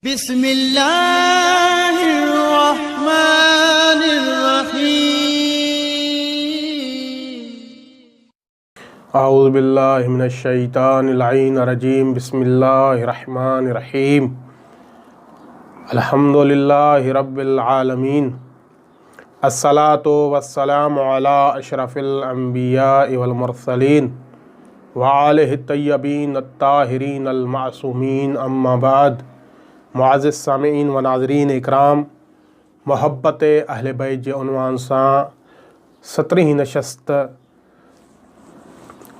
बिस्मिल्लाहिर्रहमानिर्रहीम। औज़ु बिल्लाहि मिनश्शैतानिर रजीम। बिस्मिल्लाहिर्रहमानिर्रहीम। अल्हम्दुलिल्लाहि रब्बिल आलमीन। अस्सलातु वस्सलामु अला अशरफिल अंबियाइ वल मुरसलीन व आलिहि तय्यबीन अत्ताहिरीन अल मासूमीन। अम्मा बाद। मुअज़्ज़िज़ सामिईन व नाज़रीन इकराम, मोहब्बत अहले बैत जे उन्वान सां 17हीं नशस्त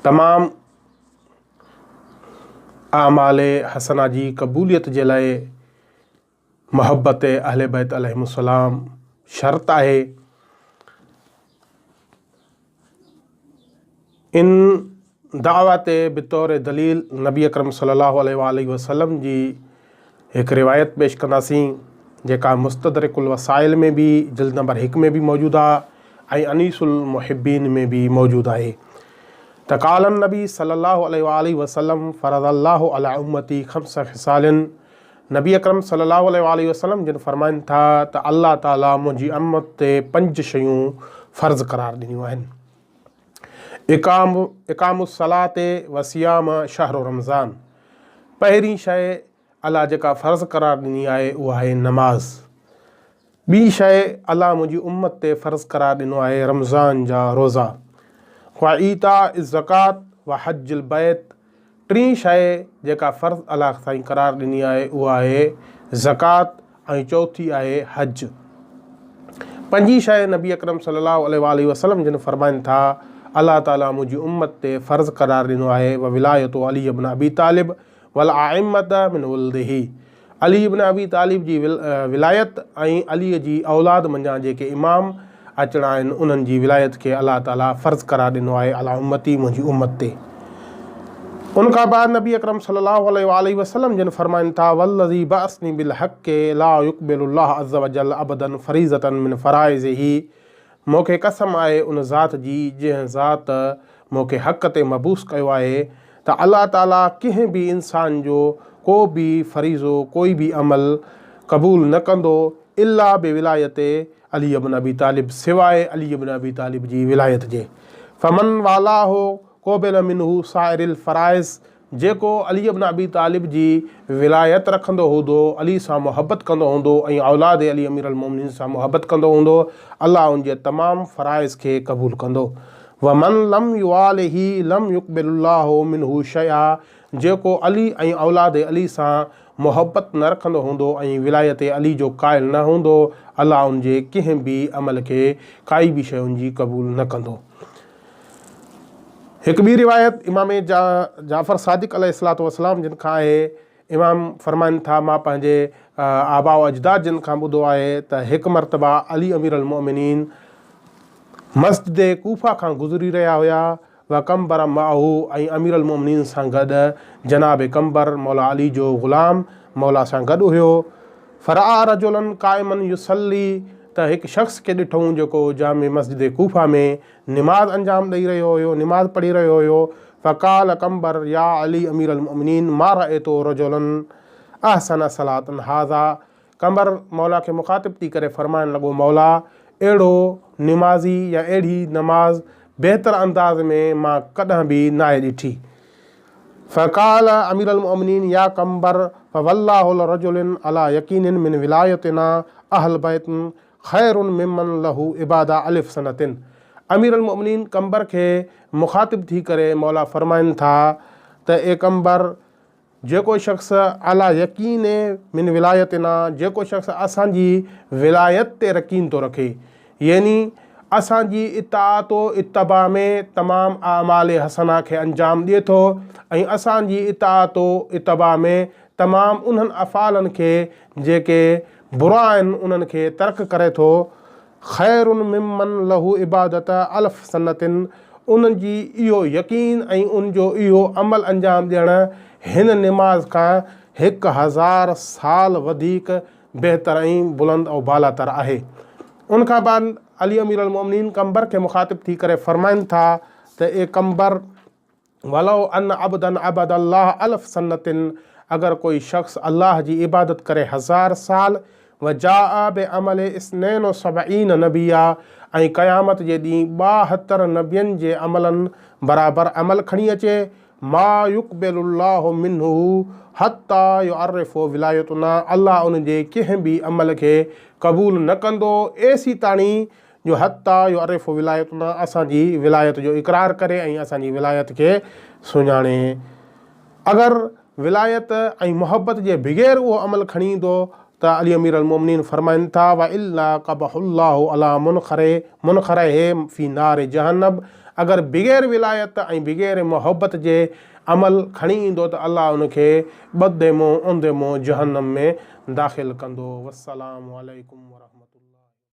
तमाम आमाले हसना जी क़बूलियत जे लाइ मोहब्बत अहले बैत अलैहिमुस्सलाम शर्त आहे। इन दावा ते बितौर दलील नबी अकरम सल्लल्लाहु अलैहि वसल्लम जी एक रिवायत पेश कंदासीं, जेका मुस्तदरिकुल वसाइल में भी जिल्द नंबर 1 में भी मौजूद आहे ऐं अनीसुल मुहिब्बीन में भी मौजूद आहे। त क़ालन नबी सल्लल्लाहु अलैहि वसल्लम फ़रज़ल्लाहु अला उम्मती ख़म्स ख़िसालिन। नबी अकरम सल्लल्लाहु अलैहि वसल्लम जिन फरमाइनि था त अल्लाह ताला मुंहिंजी उम्मत ते 5 शयूं फ़र्ज़ करार ॾिनियूं आहिनि। इकामुस सलाते व सियाम शहरु रमज़ान। पहिरीं शइ अल्लाह जेका फ़र्ज़ करार ॾिनी आहे उहा आहे नमाज़। ॿी शइ अल्लाह मुंहिंजी उम्मत ते फ़र्ज़ करार ॾिनो आहे रमज़ान जा रोज़ा। व ईता ज़कात व हज्जुल बैत। टीं शइ जेका फ़र्ज़ अल्लाह साईं करार ॾिनी आहे उहा आहे ज़कात ऐं चौथी आहे हज। 5हीं शइ नबी अकरम सल्लल्लाहु अलैहि वसल्लम जिन फरमाइनि था अल्लाह ताला मुंहिंजी उम्मत ते फ़र्ज़ करार ॾिनो आहे व विलायतो अली इब्न अबी तालिब वल आइम्मत मिन वल्दिही। अली इब्न अबी तालिब जी विलायत ऐं अलीअ जी औलाद मंझां जेके इमाम अचणा आहिनि उन्हनि जी विलायत खे अल्लाह ताला फ़र्ज़ करार ॾिनो आहे अला उम्मती मुंहिंजी उम्मत ते। उन खां बाद नबी अकरम सल्लल्लाहु अलैहि वसल्लम जिन फरमाइनि था वल्लज़ी बअसनी बिल हक़्क़ि ला युक़बिलुल्लाहु अज़्ज़ व जल अबदन फ़रीज़तन मिन फ़राइज़िही। मूंखे कसम आहे उन ज़ात जी जंहिं ज़ात मूंखे हक़ ते मबूस कयो आहे त अल्लाह ताला कंहिं बि इंसान जो को बि फ़रीज़ो कोई बि अमल क़बूल न कंदो इल्ला बि विलायत अली इब्न अबी तालिब, सिवाइ अली इब्न अबी तालिब जी विलायत जे। फ़मन वाला हो क़ुबिल मिन्हु साइरिल फ़राइज़। जेको अली इब्न अबी तालिब जी विलायत रखंदो हूंदो, अली सां मुहबत कंदो हूंदो ऐं औलाद अली अमीरुल मोमिनीन सां मुहबत कंदो हूंदो, अल्लाह उनजे तमामु फ़राइज़ खे क़बूल कंदो। व मन लम युवालिही लम युक़बिलुल्लाहु मिन्हु शैआ। जेको अली ऐं औलाद अली सां मुहबत न रखंदो हूंदो ऐं विलायत अली जो क़ाइल न हूंदो, अल्लाह उनजे कंहिं बि अमल खे काई बि शइ उनजी क़बूल न कंदो। हिकु ॿी रिवायत इमाम जाफ़र सादिक़ अलैहिस्सलातु वस्सलाम जिन खां आहे। इमाम फरमाइनि था मां पंहिंजे आबा व अजदाद जिन खां ॿुधो आहे त हिकु मरतबा अली अमीरुल मोमिनीन मस्जिद कूफ़ा खां गुज़री रहिया हुया व कंबर माहू ऐं अमीरुल मोमिनीन सां गॾु जनाब कंबर मौला अली जो ग़ुलाम मौला सां गॾु हुयो। फ़रआ रजुलन क़ाइमन युसल्ली। त हिकु शख़्स खे ॾिठऊं जेको जामे मस्जिद कूफ़ा में निमाज़ अंजाम ॾेई रहियो हुयो, निमाज़ पढ़ी रहियो हुयो। फ़क़ाल कंबर या अली अमीरुल मोमिनीन मा रअयतु रजुलन अहसन सलातन हाज़ा। कंबर मौला खे मुख़ातिब थी करे फ़रमाइण लॻो मौला अहिड़ो निमाज़ी या अहिड़ी नमाज़ बहितर अंदाज़ में मां कॾहिं बि नाहे ॾिठी। फ़क़ाल अमीरुल मोमिनीन या कंबर फ़वल्लाहु रजुलिन अला यकीनिन मिन विलायतिना अहल बैतन ख़ैरुन मिम्मन लहू इबादा अलिफ सनतिन। अमीरुल मोमिनीन कंबर खे मुख़ातिब थी करे मौला फ़रमाइनि था त ए कंबर, जेको शख़्स अला यकीन मिन विलायतिना, जेको शख़्स असांजी विलायत ते यकीन थो रखे, यानी असांजी इताअत इत्तबा में तमामु आमाल हसना खे अंजाम ॾिए थो ऐं असांजी इताअत इत्तबा में तमामु उन्हनि अफ़ालनि खे जेके बुरा आहिनि उन्हनि खे तर्क करे थो। ख़ैरुन मिम्मन लहू इबादत अल्फ़ सनतिन। उन्हनि जी इहो यकीन ऐं उनजो इहो अमल अंजाम ॾियणु हिन निमाज़ खां 1000 साल वधीक बहितर ऐं बुलंद ऐं बालातर आहे। उन खां बाद अली अमीरुल मोमिनीन कंबर खे मुख़ातिब थी करे फ़रमाइनि था त ए कंबर वलो अन अबदन अबदल्लाह अल्फ़ सनतिन। अगर कोई शख्स अल्लाह जी इबादत करे 1000 साल वजा बे अमल इसनैन व सबईन नबिया ऐं क़यामत जे ॾींहुं 72 नबियनि जे अमलनि बराबरि अमल खणी अचे मा युक़बिलुल्लाहु मिन्हु हत्ता युअर्रिफु विलायतुना अल्लाह उन जे कंहिं बि अमल खे क़बूल न कंदो एसी ताणी जो हत्ता युअर्रिफु विलायतुना असांजी विलायत जो इक़रार करे ऐं असांजी विलायत खे सुञाणे। अगरि विलायत ऐं मुहबत जे बग़ैर उहो अमल खणी ईंदो त अली अमीर अल मोमिनीन फरमाइनि था व इल्ला क़बहुल्लाहु अला मुनखरहे फी नार जहन्नम। अगर बग़ैर विलायत ऐं बग़ैर मुहबत जे अमल खणी ईंदो त अल्लाह उनखे ॿधे मुंहुं उंधे मुंहुं जहन्नम में दाख़िल कंदो। वस्सलामु अलैकुम वरहमतुल्लाह।